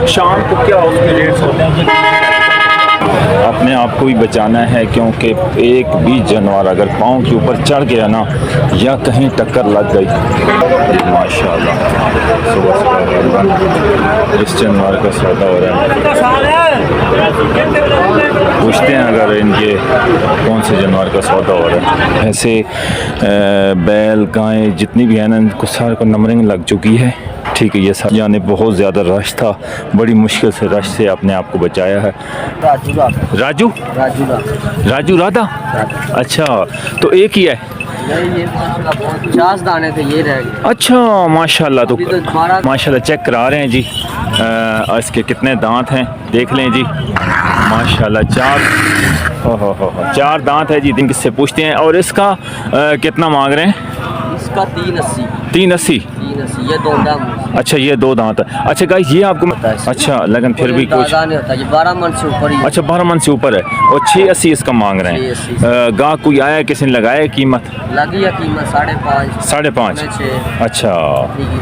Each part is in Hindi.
शाम को क्या उसके रेट्स होते हैं। अपने आप को भी बचाना है, क्योंकि एक भी जानवर अगर पाँव के ऊपर चढ़ गया ना, या कहीं टक्कर लग गई, माशाल्लाह सुबह सुबह इस जानवर का सौदा हो रहा है। पूछते हैं अगर इनके कौन से जानवर का सौदा हो रहा है। ऐसे बैल गायें जितनी भी हैं ना, इनको सारे को नंबरिंग लग चुकी है। ठीक है, ये सब जाने बहुत ज़्यादा रश था, बड़ी मुश्किल से रश से अपने आप को बचाया है। राजू राजू राधा, अच्छा तो एक ही है। ये 50 दाने थे, ये रह गए। अच्छा माशाल्लाह, तो माशाल्लाह चेक करा रहे हैं जी। इसके कितने दांत हैं देख लें जी, माशाल्लाह हो 4 दांत है जी। दिन किससे पूछते हैं। और इसका कितना मांग रहे हैं? इसका 380। 380, ये 2 दांत। अच्छा ये 2 दांत है। अच्छा गाइस ये आपको अच्छा, लेकिन फिर भी कुछ नहीं होता, ये 12 मन से ऊपर ही। अच्छा 12 मन से ऊपर है। और 680 इसका मांग रहे हैं। गाह कोई आया, किसी ने लगाया कीमत? लगी है कीमत 5.5। 5.5, अच्छा।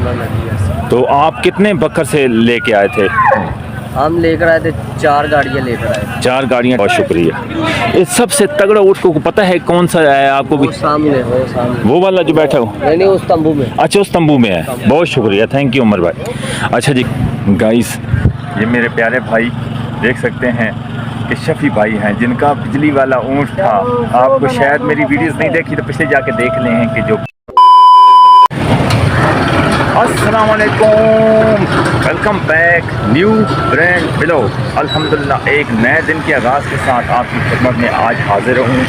लगी है। तो आप कितने बकर से लेके आए थे? हम लेकर आए थे 4 गाड़ियाँ लेकर आए। 4 गाड़ियाँ, बहुत शुक्रिया। ये सबसे तगड़ा ऊँट को पता है कौन सा है आपको भी? सामने वो वाला जो बैठा हो? नहीं उस तंबू में। अच्छा उस तंबू में है, बहुत शुक्रिया, थैंक यू उमर भाई। अच्छा जी गाइस, ये मेरे प्यारे भाई देख सकते हैं कि शफी भाई हैं, जिनका बिजली वाला ऊँट था। आपको शायद मेरी वीडियोस नहीं देखी तो पिछले जाके देख लें हैं कि जो। अस्सलाम वालेकुम, welcome back new brand blog. अल्हम्दुलिल्लाह एक नए दिन के आगाज़ के साथ आपकी खिदमत में आज हाजिर हूँ।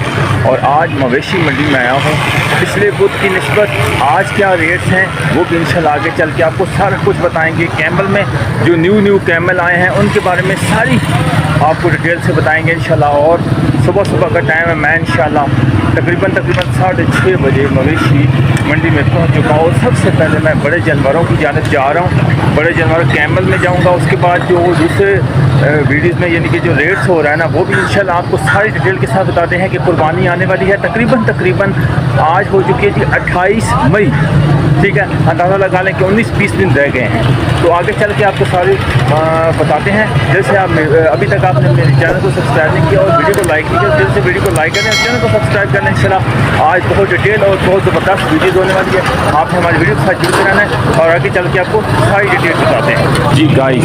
और आज मवेशी मंडी में आया हूँ। पिछले बुध की निस्बत आज क्या रेट्स हैं वो भी इंशाल्लाह आगे चल के आपको सारा कुछ बताएंगे। कैमल में जो न्यू कैमल आए हैं उनके बारे में सारी आपको डिटेल से बताएंगे इंशाल्लाह। और सुबह का टाइम है, मैं इंशाल्लाह तकरीबन 6:30 बजे मवेशी मंडी में पहुंच चुका हूँ। और सबसे पहले मैं बड़े जानवरों की जानिब जा रहा हूँ। बड़े जानवर कैमल में जाऊँगा, उसके बाद जो दूसरे वीडियोज़ में यानी कि जो रेट्स हो रहा है ना, वो भी इंशाल्लाह आपको सारी डिटेल के साथ बताते हैं कि कुर्बानी आने वाली है। तकरीबन आज हो चुकी है जी 28 मई, ठीक है। अंदाज़ा लगा लें कि 19-20 दिन रह गए हैं। तो आगे चल के आपको सारी बताते हैं। जैसे आप अभी तक आपने मेरे चैनल को सब्सक्राइब नहीं किया और वीडियो को लाइक नहीं किया, जल्द से वीडियो को लाइक करें और चैनल को सब्सक्राइब करें। इंशाल्लाह आज बहुत डिटेल और बहुत ज़बरदस्त वीडियोज़ होने वाली है। आपने हमारी वीडियो के साथ जुड़ते रहना है और आगे चल के आपको सारी डिटेल बताते हैं जी। गाइस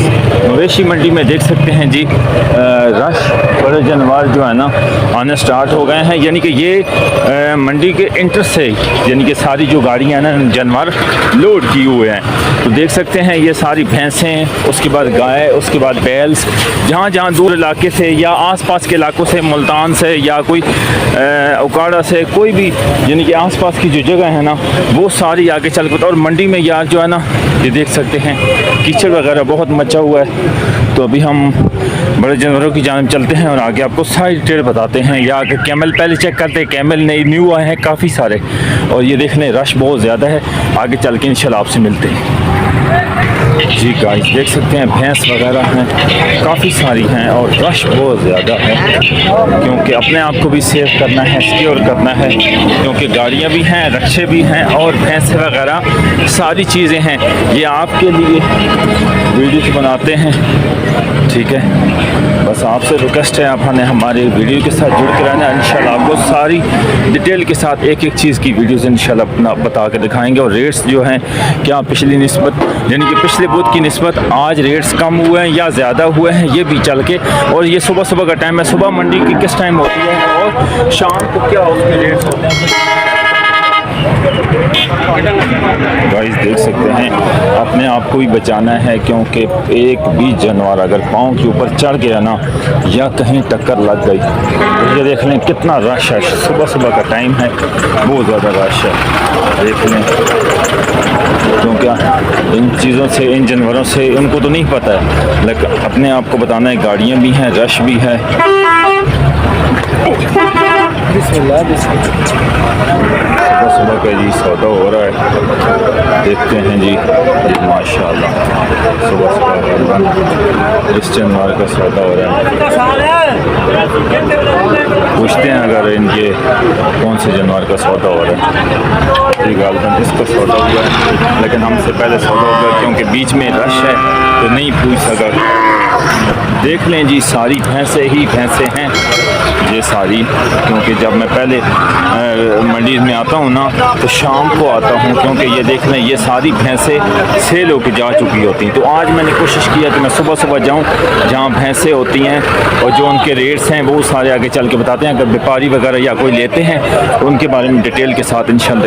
मवेशी मंडी में देख सकते हैं जी, रश बड़े जानवर जो है ना आने स्टार्ट हो गए हैं। यानी कि ये मंडी के इंटर से यानी कि सारी जो गाड़ियाँ हैं ना जानवर लोड किए हुए हैं। तो देख सकते हैं ये सारी भैंसें, उसके बाद गाय, उसके बाद बैल्स, जहाँ दूर इलाके से या आसपास के इलाकों से, मुल्तान से या कोई उकाड़ा से, कोई भी यानी कि आसपास की जो जगह है ना वो सारी आगे चल कर। और मंडी में यार जो है ना ये देख सकते हैं कीचड़ वगैरह बहुत मचा हुआ है। तो अभी हम बड़े जानवरों की जानिब चलते हैं और आगे आपको सारी डिटेल बताते हैं। या आगे कैमल पहले चेक करते हैं, कैमल नई न्यू आए हैं काफ़ी सारे। और ये देखने रश बहुत ज़्यादा है, आगे चल के इंशाल्लाह आपसे मिलते हैं जी। गाइस देख सकते हैं भैंस वगैरह हैं, काफ़ी सारी हैं और रश बहुत ज़्यादा है, क्योंकि अपने आप को भी सेव करना है, सिक्योर करना है, क्योंकि गाड़ियाँ भी हैं, रक्शे भी हैं और भैंसें वगैरह सारी चीज़ें हैं। ये आपके लिए वीडियो बनाते हैं, ठीक है। बस आपसे रिक्वेस्ट है आपने हमारे वीडियो के साथ जुड़ के रहना है। इंशाल्लाह आपको सारी डिटेल के साथ एक चीज़ की वीडियोज़ इंशाल्लाह अपना बता के दिखाएंगे। और रेट्स जो हैं क्या पिछली निस्बत यानी कि पिछले बुध की निस्बत आज रेट्स कम हुए हैं या ज़्यादा हुए हैं, ये भी चल के। और ये सुबह का टाइम है, सुबह मंडी की किस टाइम होती है और शाम को क्या उसके रेट्स होते हैं। गाइस देख सकते हैं अपने आप को भी बचाना है, क्योंकि एक भी जानवर अगर पाँव के ऊपर चढ़ गया ना, या कहीं टक्कर लग गई, तो ये देख लें कितना रश है। सुबह का टाइम है, बहुत ज़्यादा रश है, देख लें। क्योंकि इन चीज़ों से, इन जानवरों से उनको तो नहीं पता है, लेकिन अपने आप को बताना है। गाड़ियाँ भी हैं, रश भी है। सुबह का जी सौदा हो रहा है, देखते हैं जी। माशाल्लाह सुबह इस जानवर का सौदा हो रहा है। पूछते हैं अगर इनके कौन से जानवर का सौदा हो रहा है। ये गालबन इसका सौदा हुआ है, लेकिन हमसे पहले सौदा हुआ क्योंकि बीच में रश है तो नहीं पूछ सका। देख लें जी, सारी भैंसें ही भैंसें हैं ये सारी, क्योंकि जब मैं पहले मंडी में आता हूँ ना तो शाम को आता हूँ, क्योंकि ये देख लें ये सारी भैंसें सेल होकर जा चुकी होती हैं। तो आज मैंने कोशिश किया कि मैं सुबह सुबह जाऊँ जहाँ भैंसें होती हैं और जो उनके रेट्स हैं वो सारे आगे चल के बताते हैं। अगर व्यापारी वगैरह या कोई लेते हैं तो उनके बारे में डिटेल के साथ इंशाल्लाह।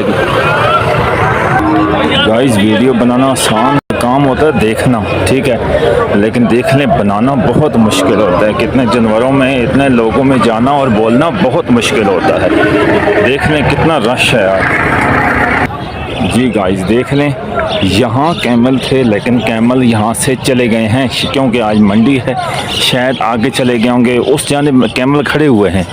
गाइस, वीडियो बनाना आसान काम होता है देखना, ठीक है, लेकिन देखने बनाना बहुत मुश्किल होता है। कितने जानवरों में इतने लोगों में जाना और बोलना बहुत मुश्किल होता है। देख लें कितना रश है यार। जी गाइस, देख लें यहाँ कैमल थे, लेकिन कैमल यहाँ से चले गए हैं क्योंकि आज मंडी है। शायद आगे चले गए होंगे, उस जाने कैमल खड़े हुए हैं।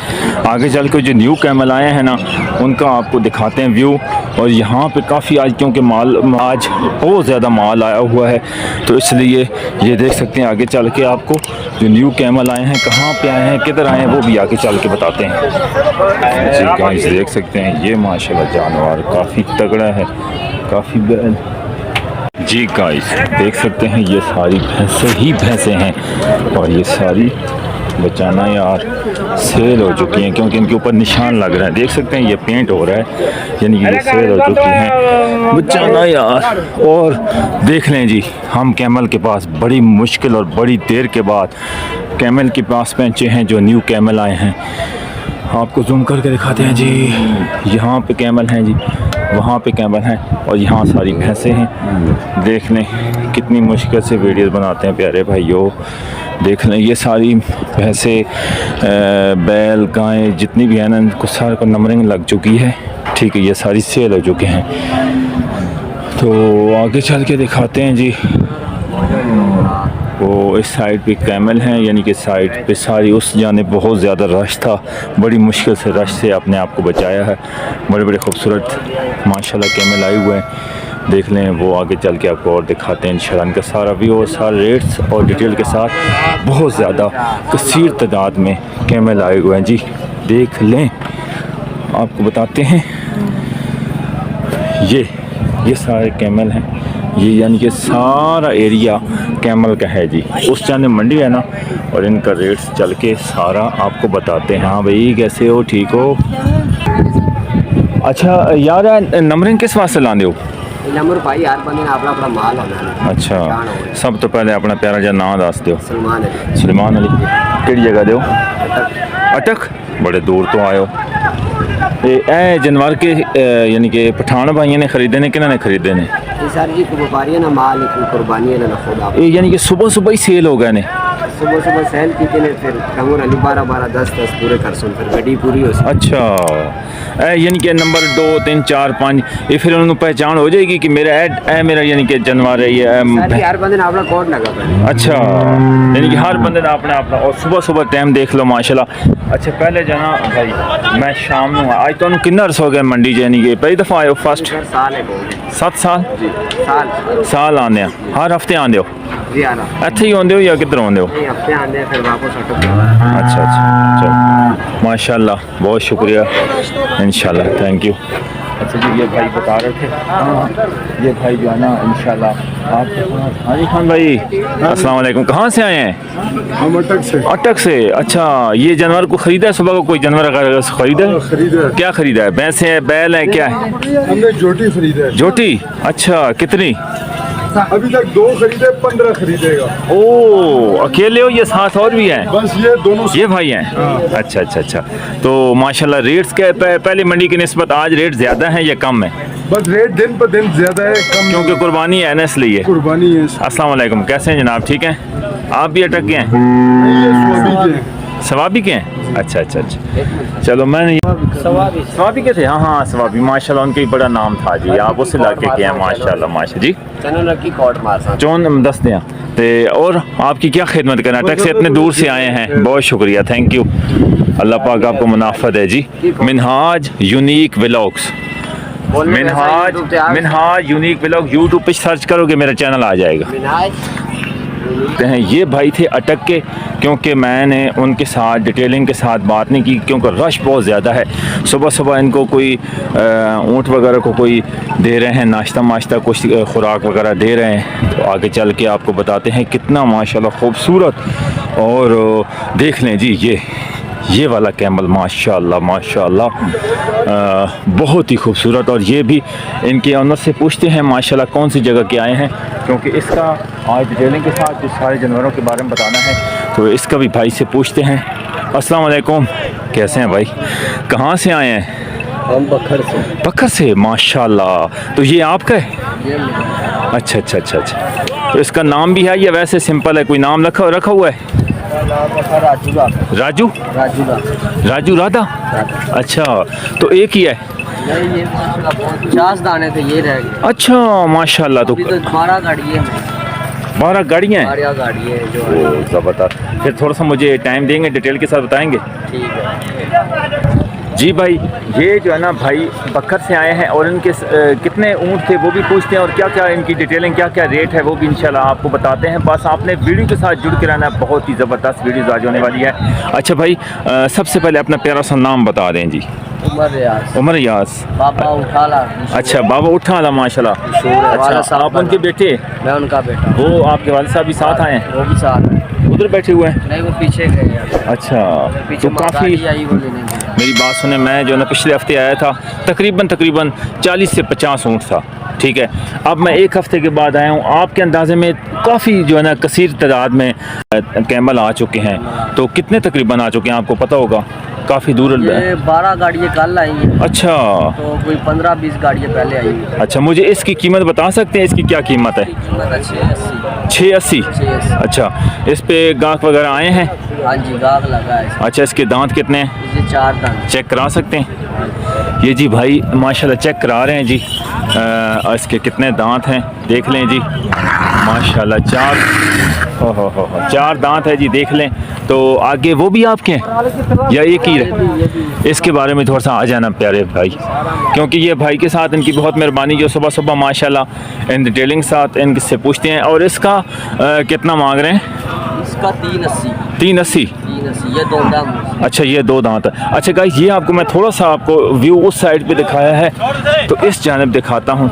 आगे चल के जो न्यू कैमल आए हैं ना उनका आपको दिखाते हैं व्यू। और यहाँ पे काफ़ी आज क्योंकि माल आज बहुत ज़्यादा माल आया हुआ है तो इसलिए ये देख सकते हैं आगे चल के आपको जो न्यू कैमल आए हैं कहाँ पे आए हैं किधर आए हैं वो भी आगे चल के बताते हैं। जी गाइस, देख सकते हैं ये माशाल्लाह जानवर काफ़ी तगड़ा है, काफ़ी बैल। जी गाइस, देख सकते हैं ये सारी भैंसें ही भैंसें हैं और ये सारी बचाना यार सेल हो चुकी हैं क्योंकि इनके ऊपर निशान लग रहा है। देख सकते हैं ये पेंट हो रहा है, यानी कि ये सेल हो चुकी हैं बचाना यार। और देख लें जी, हम कैमल के पास बड़ी मुश्किल और बड़ी देर के बाद कैमल के पास पहुँचे हैं जो न्यू कैमल आए हैं। आपको जूम करके दिखाते हैं जी, यहाँ पे कैमल हैं जी, वहाँ पे कैमल हैं और यहाँ सारी भैंसें हैं। देख लें कितनी मुश्किल से वीडियोस बनाते हैं प्यारे भाइयों। देख लें ये सारी भैंसें बैल गायें जितनी भी हैं ना इनको सारे को नंबरिंग लग चुकी है, ठीक है, ये सारी सेल हो चुके हैं। तो आगे चल के दिखाते हैं जी। वो इस साइड पे कैमल हैं, यानी कि साइड पे सारी उस जाने बहुत ज़्यादा रश था, बड़ी मुश्किल से रश से अपने आप को बचाया है। बड़े बड़े खूबसूरत माशाल्लाह कैमल आए हुए हैं। देख लें वो आगे चल के आपको और दिखाते हैं इंशाल्लाह इनका सारा व्यू और सारे रेट्स और डिटेल के साथ। बहुत ज़्यादा कसीर तादाद में कैमल आए हुए हैं जी, देख लें आपको बताते हैं। ये सारे कैमल हैं, ये यानी कि सारा एरिया कैमल का है जी। उस जाने मंडी है ना और इनका रेट्स चल के सारा आपको बताते हैं। हाँ भाई कैसे हो, ठीक हो? अच्छा यार, नंबरिंग किस वास्ते लाने हो? नंबर भाई हर बंदे ने अपना अपना माल होना। अच्छा, सब तो पहले अपना प्यारा जा नाम दस दो। सलमान अली। सलमान अली केड़ी जगह दो? अटक। बड़े दूर तो आयो। ए जानवर के यानी कि पठान भाइयों ने खरीदे ने, किन्होंने खरीदे ने? सर जी को व्यापारी ना माल की कुर्बानी है ना खुदा। यानी कि सुबह सुबह ही सेल हो गए ने? सुबह सुबह सेल की ने फिर कमर अली 12 10 पूरे कर सुन फिर गड्डी पूरी हो सी। अच्छा, यानी कि नंबर 2 3 4 5 ये फिर उन्होंने पहचान हो जाएगी कि मेरा ए मेरा यानी कि जानवर है ये। हर बंदे ने अपना कोड लगा पहले। अच्छा, यानी कि हर बंदे ने अपना अपना। और सुबह सुबह टाइम देख लो माशाल्लाह। अच्छा पहले जाना भाई मैं शाम ਨੂੰ आज तो किन्ना अर्स हो गया मंडी यानी कि पहली दफ़ा आए हो? फर्स्ट साल है 7 साल जी साल आने हर हफ्ते आंदे हो? जी आना ਇੱਥੇ ਹੀ ਆਉਂਦੇ ਹੋ ਜਾਂ ਕਿੱਧਰ ਆਉਂਦੇ ਹੋ? नहीं हफ्ते आने फिर वापस ऑटो। अच्छा चलो माशाल्लाह, बहुत शुक्रिया, इंशाल्लाह, थैंक यू। अच्छा जी, ये भाई बता रहे थे, हाँ ये भाई जो है ना इंशाल्लाह आप। हाँ जी खान भाई, अस्सलाम वालेकुम, कहाँ से आए हैं? हम अटक से। अटक से। अच्छा, ये जानवर को ख़रीदा है? सुबह को कोई जानवर अगर ख़रीदा है? खरीदा है। क्या ख़रीदा है? भैंस है, बैल है, क्या है? हमने जोटी खरीदा है। जोटी। अच्छा, कितनी? अभी तक 2 खरीदे, 15 खरीदेगा। ओ अकेले हो या साथ और भी हैं? बस ये दोनों ये भाई हैं? अच्छा अच्छा अच्छा। तो माशाल्लाह रेट्स के पहले मंडी की निस्बत आज रेट ज़्यादा है या कम है? बस रेट दिन पर दिन ज्यादा है, कम क्योंकि कुर्बानी है ना इसलिए। कुर्बानी है। अस्सलाम वालेकुम, कैसे हैं जनाब, ठीक हैं? आप भी अटक के हैं? ये स्वाबी के। सवाबी के हैं? अच्छा अच्छा अच्छा, चलो मैंने सवाबी के थे। हाँ हाँ सवाबी, माशाल्लाह उनका ही बड़ा नाम था जी। आप उस इलाके के हैं माशाल्लाह माशा जी। चैनल रखी कोट मार चौन दस दें ते। और आपकी क्या खिदमत करना, अटक से इतने दूर से आए हैं, बहुत शुक्रिया, थैंक यू, अल्लाह पाक आपको मुनाफत है जी। Minhaj unique vlogs, Minhaj unique vlog YouTube पे सर्च करोगे मेरा चैनल आ जाएगा। हैं ये भाई थे अटक के, क्योंकि मैंने उनके साथ डिटेलिंग के साथ बात नहीं की क्योंकि रश बहुत ज़्यादा है। सुबह सुबह इनको कोई ऊँट वगैरह को कोई दे रहे हैं नाश्ता माश्ता, कुछ खुराक वगैरह दे रहे हैं। तो आगे चल के आपको बताते हैं कितना माशाल्लाह खूबसूरत। और देख लें जी ये वाला कैमल माशाल्लाह माशाल्लाह बहुत ही खूबसूरत। और ये भी इनके ऑनर से पूछते हैं माशाल्लाह कौन सी जगह के आए हैं, क्योंकि इसका आज डिटेलिंग के साथ जो सारे जानवरों के बारे में बताना है तो इसका भी भाई से पूछते हैं। अस्सलाम वालेकुम, कैसे हैं भाई, कहाँ से आए हैं? हम बखर से माशाल्लाह। तो ये आपका है? अच्छा अच्छा अच्छा अच्छा। तो इसका नाम भी है या वैसे सिंपल है, कोई नाम रखा हुआ है? राजू राजू राधा। अच्छा, तो एक ही है? नहीं, ये 50 दाने थे, ये रह गए। अच्छा माशाल्लाह। तो 12 गाड़ी है, 12 गाड़ियाँ हैं? 12 गाड़ी है जो ज़बरदस्त। फिर थोड़ा सा मुझे टाइम देंगे, डिटेल के साथ बताएंगे? ठीक है जी भाई। ये जो है ना भाई बखर से आए हैं और इनके कितने ऊँट थे वो भी पूछते हैं, और क्या क्या इनकी डिटेलिंग, क्या क्या रेट है वो भी इंशाल्लाह आपको बताते हैं। बस आपने वीडियो के साथ जुड़ के रहना, बहुत ही ज़बरदस्त वीडियो आज होने वाली है। अच्छा भाई, सबसे पहले अपना प्यारा सा नाम बता दें जी। उमर रियाज। बाबा उठाला। अच्छा, बाबा उठाला माशाल्लाह। अच्छा, आप उनके बेटे? मैं उनका बेटा। वो आपके वालिद साहब भी साथ आए हैं? वो भी साथ है। उधर बैठे हुए हैं? नहीं, वो पीछे गए। अच्छा, पीछे तो काफ़ी आई वो लेने गए। मेरी बात सुने, मैं जो ना पिछले हफ्ते आया था तकरीबन 40 से 50 ऊँट था, ठीक है। अब मैं एक हफ्ते के बाद आया हूँ, आपके अंदाजे में काफ़ी जो है ना कसीर तादाद में कैमल आ चुके हैं। तो कितने तकरीबन आ चुके हैं आपको पता होगा? काफ़ी दूर। 12 गाड़ियाँ कल आई हैं। अच्छा, तो कोई 15-20 गाड़ियाँ पहले आई हैं। अच्छा, मुझे इसकी कीमत बता सकते हैं, इसकी क्या कीमत है? 680। अच्छा, इस पे गाहक वगैरह आए हैं? हाँ जी, गाहक लगा है। अच्छा, इसके दांत कितने हैं? ये 4 दांत। चेक करा सकते हैं? ये जी भाई माशाल्लाह चेक करा रहे हैं जी। इसके कितने दांत हैं देख लें जी, माशाल्लाह 4 दांत है जी, देख लें। तो आगे वो भी आपके हैं या एक ही है? इसके बारे में थोड़ा सा आ जाना प्यारे भाई, क्योंकि ये भाई के साथ इनकी बहुत मेहरबानी जो सुबह सुबह माशाल्लाह इन डिटेलिंग साथ इनसे पूछते हैं। और इसका कितना मांग रहे हैं? इसका 380। 380। ये 2 दांत। अच्छा, ये 2 दांत है। अच्छा गाइस, ये आपको मैं थोड़ा सा आपको व्यू उस साइड पे दिखाया है, तो इस जानिब दिखाता हूँ।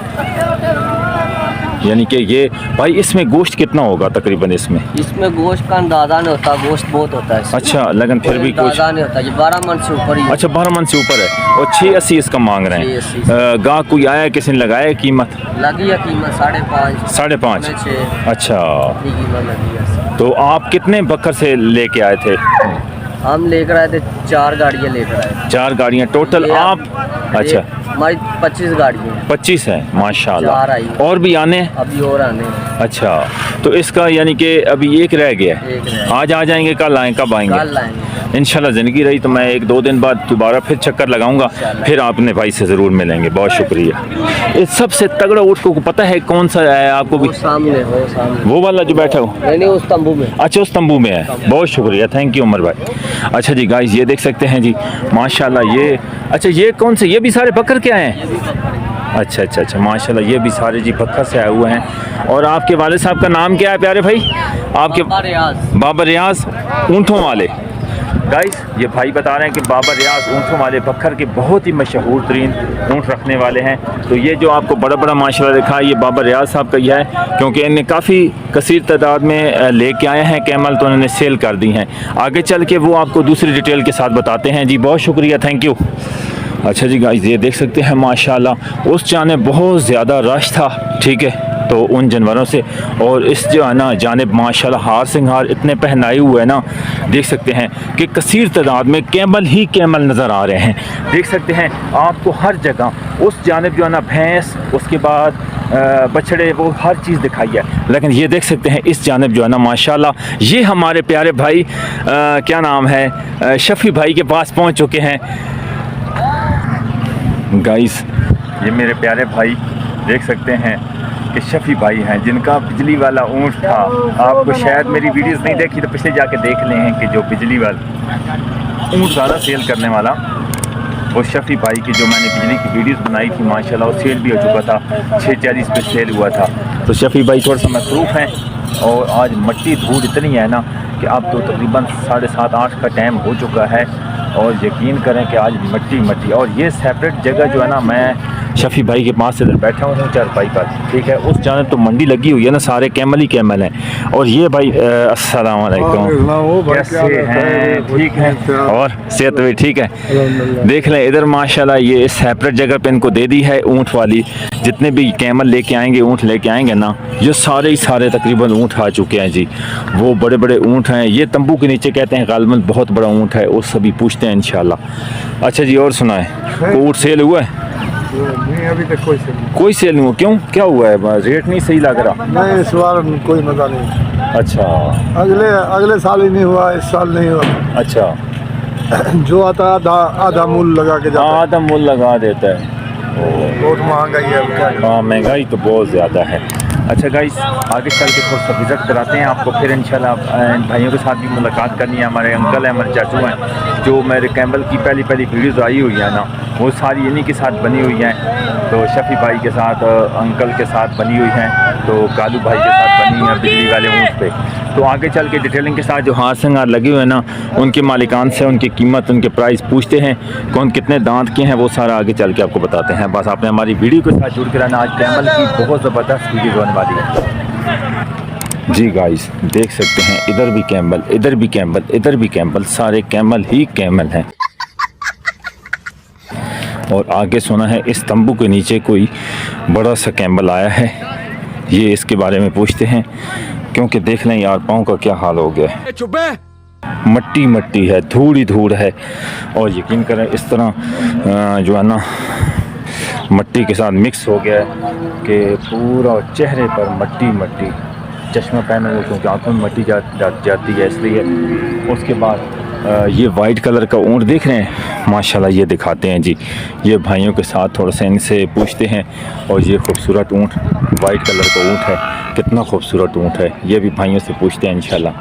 यानी कि ये भाई इसमें गोश्त कितना होगा तकरीबन? इसमें गोश्त का अंदाजा नहीं होता, गोश्त बहुत होता है। अच्छा, लेकिन फिर भी कुछ नहीं होता। ये 12 मन से ऊपर ही। अच्छा, 12 मन से ऊपर है। और 680 इसका मांग रहे हैं। गाहक कोई आया, किसी ने लगाया कीमत? लगी है कीमत 5.5। 5.5। अच्छा, कीमत लगी है। तो आप कितने बकर से लेके आए थे? हम लेकर आए थे 4 गाड़ियाँ लेकर आए। 4 गाड़ियाँ टोटल आप? अच्छा, हमारी 25 गाड़ियाँ। 25 है माशाल्लाह। 4 आई और भी आने? अभी और आने। अच्छा, तो इसका यानी कि अभी एक रह गया। आज आ जाएंगे, कल आए? कब आएंगे? कल आएंगे इंशाल्लाह। ज़िंदगी रही तो मैं 1-2 दिन बाद दोबारा फिर चक्कर लगाऊंगा, फिर आपने भाई से ज़रूर मिलेंगे। बहुत शुक्रिया। इस सबसे तगड़ा ऊँट को पता है कौन सा है आपको भी? सामने वो वाला जो बैठा हो? नहीं, उस तंबू में। अच्छा, उस तंबू में है। बहुत शुक्रिया, थैंक यू उमर भाई। अच्छा जी गाइस, ये देख सकते हैं जी माशाल्लाह। ये अच्छा, ये कौन से? ये भी सारे बकर के आए हैं? अच्छा अच्छा अच्छा, माशाल्लाह ये भी सारे जी बकर से आए हुए हैं। और आपके वालिद साहब का नाम क्या है प्यारे भाई? आपके? बाबा रियाज ऊँटों वाले। गाइस, ये भाई बता रहे हैं कि बाबा रियाज ऊँटों वाले बकर के बहुत ही मशहूर तरीन ऊँट रखने वाले हैं। तो ये जो आपको बड़ा बड़ा माशाल्लाह दिखा है, ये बाबा रियाज साहब का ही है, क्योंकि इन्हें काफ़ी कसीर तादाद में लेके आए हैं कैमल, तो उन्होंने सेल कर दी हैं। आगे चल के वो आपको दूसरी डिटेल के साथ बताते हैं जी। बहुत शुक्रिया, थैंक यू। अच्छा जी गाइस, ये देख सकते हैं माशाल्लाह उस जानिब बहुत ज़्यादा रश था, ठीक है, तो उन जानवरों से। और इस जो है ना जानिब माशाल्लाह हार सिंगार इतने पहनाए हुए हैं ना, देख सकते हैं कि कसीर तादाद में कैमल ही कैमल नज़र आ रहे हैं। देख सकते हैं आपको हर जगह उस जानिब जो है ना भैंस, उसके बाद बछड़े, वो हर चीज़ दिखाई है। लेकिन ये देख सकते हैं इस जानिब जो है ना माशाल्लाह ये हमारे प्यारे भाई क्या नाम है, शफ़ी भाई के पास पहुँच चुके हैं। गाइस, ये मेरे प्यारे भाई देख सकते हैं कि शफ़ी भाई हैं, जिनका बिजली वाला ऊँट था। आपको शायद मेरी वीडियोस नहीं देखी तो पिछले जाके देख लें हैं कि जो बिजली वाला ऊँट ज़्यादा सेल करने वाला, वो शफ़ी भाई की जो मैंने बिजली की वीडियोस बनाई थी माशाल्लाह वो सेल भी हो चुका था। 640 पे सेल हुआ था। तो शफ़ी भाई थोड़ा सा मसरूफ़ हैं, और आज मट्टी धूल इतनी है ना कि अब तो तकरीबन 7:30-8 का टाइम हो चुका है और यकीन करें कि आज मट्टी और ये सेपरेट जगह जो है ना, मैं शफ़ी भाई के पास इधर बैठा हूँ चारपाई पर, ठीक है। उस जाने तो मंडी लगी हुई है ना, सारे कैमल ही कैमल हैं। और ये भाई अस्सलाम वालेकुम, कैसे हैं? ठीक है, और सेहत भी ठीक है? देख लें इधर माशाल्लाह ये सेपरेट जगह पे इनको दे दी है ऊँट वाली। जितने भी कैमल लेके आएंगे, ऊँट लेके आएंगे ना, ये सारे ही सारे तकरीबन ऊँट आ चुके हैं जी। वो बड़े बड़े ऊँट हैं, ये तंबू के नीचे कहते हैं गालमन, बहुत बड़ा ऊँट है, उस सभी पूछते हैं इंशाल्लाह। अच्छा जी, और सुनाए ऊँट सेल हुआ है? नहीं अभी तक कोई सेल नहीं हुआ, क्यों, क्या हुआ है? रेट नहीं सही लग रहा? नहीं, इस बार कोई मजा नहीं। अच्छा, अगले साल ही नहीं हुआ, इस साल नहीं हुआ। अच्छा, जो आता है आधा मूल लगा के जाता है। आधा मूल लगा देता है। बहुत महंगाई है अब क्या। हाँ, महंगाई तो बहुत ज़्यादा है। अच्छा गाइस, आगे चल के थोड़ा सा विज़िट कराते हैं आपको, फिर इंशाल्लाह इन भाइयों के साथ भी मुलाकात करनी है। हमारे अंकल हैं, हमारे चाचू हैं, जो मेरे कैमल की पहली वीडियोज़ आई हुई है ना, वो सारी इन्हीं के साथ बनी हुई हैं। तो शफ़ी भाई के साथ, अंकल के साथ बनी हुई हैं, तो कालू भाई के साथ बनी हुई हैं बिजली वाले ऊँट पे। तो आगे चल के डिटेलिंग के साथ जो हाथ संगार लगे हुए हैं ना, उनके मालिकान से उनकी कीमत, उनके प्राइस पूछते हैं, कौन कितने दांत के हैं, वो सारा आगे चल के आपको बताते हैं। बस आपने हमारी वीडियो के साथ जुड़ कर रहना। आज कैमल की बहुत ज़बरदस्त वीडियो होने वाली है जी गाइस। देख सकते हैं इधर भी कैमल, इधर भी कैमल, इधर भी कैमल, सारे कैमल ही कैमल हैं। और आगे सुना है इस तंबू के नीचे कोई बड़ा सा कैमल आया है, ये इसके बारे में पूछते हैं, क्योंकि देख लें यार पाँव का क्या हाल हो गया है। मट्टी मट्टी है, धूल ही धूल है। और यकीन करें इस तरह जो है ना मट्टी के साथ मिक्स हो गया है कि पूरा चेहरे पर मट्टी मट्टी। चश्मा पहने हुए क्योंकि आँखों में मट्टी जाती है इसलिए। उसके बाद ये वाइट कलर का ऊँट देख रहे हैं, माशाल्लाह ये दिखाते हैं जी। ये भाइयों के साथ थोड़ा सा इनसे पूछते हैं। और ये खूबसूरत ऊँट, वाइट कलर का ऊँट है, कितना खूबसूरत ऊँट है, ये भी भाइयों से पूछते हैं इंशाल्लाह।